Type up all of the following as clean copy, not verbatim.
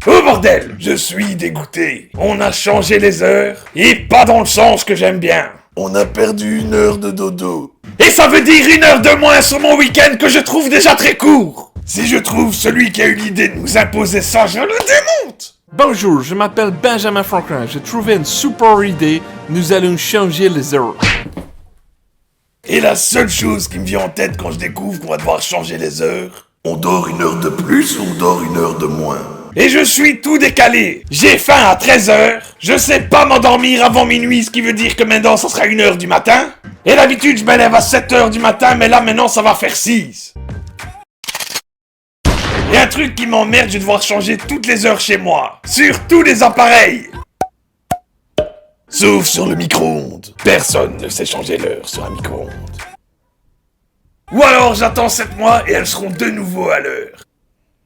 Oh bordel, je suis dégoûté. On a changé les heures, et pas dans le sens que j'aime bien. On a perdu 1 heure de dodo. Et ça veut dire 1 heure de moins sur mon week-end que je trouve déjà très court. Si je trouve celui qui a eu l'idée de nous imposer ça, je le démonte. Bonjour, je m'appelle Benjamin Franklin. J'ai trouvé une super idée. Nous allons changer les heures. Et la seule chose qui me vient en tête quand je découvre qu'on va devoir changer les heures, on dort 1 heure de plus ou on dort 1 heure de moins? Et je suis tout décalé. J'ai faim à 13h. Je sais pas m'endormir avant minuit, ce qui veut dire que maintenant ça sera 1h du matin. Et d'habitude je me lève à 7h du matin, mais là maintenant ça va faire 6. Et un truc qui m'emmerde, je vais devoir changer toutes les heures chez moi. Sur tous les appareils. Sauf sur le micro-ondes. Personne ne sait changer l'heure sur un micro-ondes. Ou alors j'attends 7 mois et elles seront de nouveau à l'heure.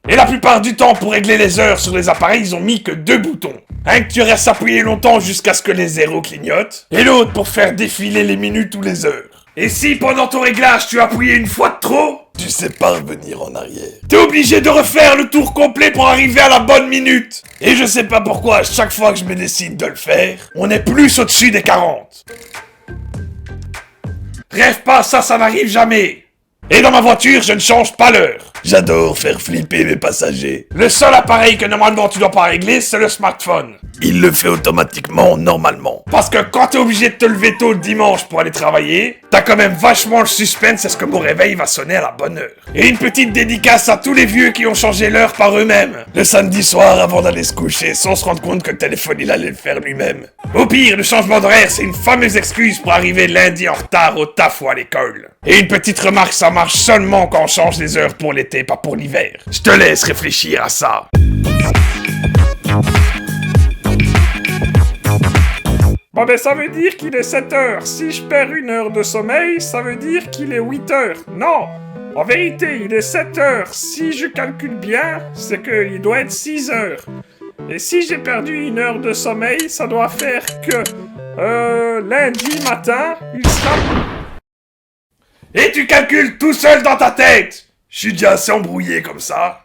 Et la plupart du temps, pour régler les heures sur les appareils, ils ont mis que 2 boutons. Un que tu restes appuyé longtemps jusqu'à ce que les zéros clignotent, et l'autre pour faire défiler les minutes ou les heures. Et si pendant ton réglage tu as appuyé une fois de trop, Tu sais pas revenir en arrière. t'es obligé de refaire le tour complet pour arriver à la bonne minute. Et je sais pas pourquoi, à chaque fois que je me décide de le faire, on est plus au-dessus des 40. Rêve pas, ça n'arrive jamais. Et dans ma voiture, je ne change pas l'heure. J'adore faire flipper mes passagers. Le seul appareil que normalement tu dois pas régler, c'est le smartphone. Il le fait automatiquement, normalement. Parce que quand t'es obligé de te lever tôt le dimanche pour aller travailler, t'as quand même vachement le suspense, est-ce que mon réveil va sonner à la bonne heure. Et une petite dédicace à tous les vieux qui ont changé l'heure par eux-mêmes. Le samedi soir, avant d'aller se coucher, sans se rendre compte que le téléphone, il allait le faire lui-même. Au pire, le changement d'horaire, c'est une fameuse excuse pour arriver lundi en retard au taf ou à l'école. Et une petite remarque, ça marche seulement quand on change les heures pour l'été, pas pour l'hiver. Je te laisse réfléchir à ça. Bon ben ça veut dire qu'il est 7 heures. Si je perds 1 heure de sommeil, ça veut dire qu'il est 8 heures. Non, en vérité, il est 7 heures. Si je calcule bien, c'est qu'il doit être 6 heures. Et si j'ai perdu 1 heure de sommeil, ça doit faire que... lundi matin, il sera... Et tu calcules tout seul dans ta tête. Je suis déjà assez embrouillé comme ça.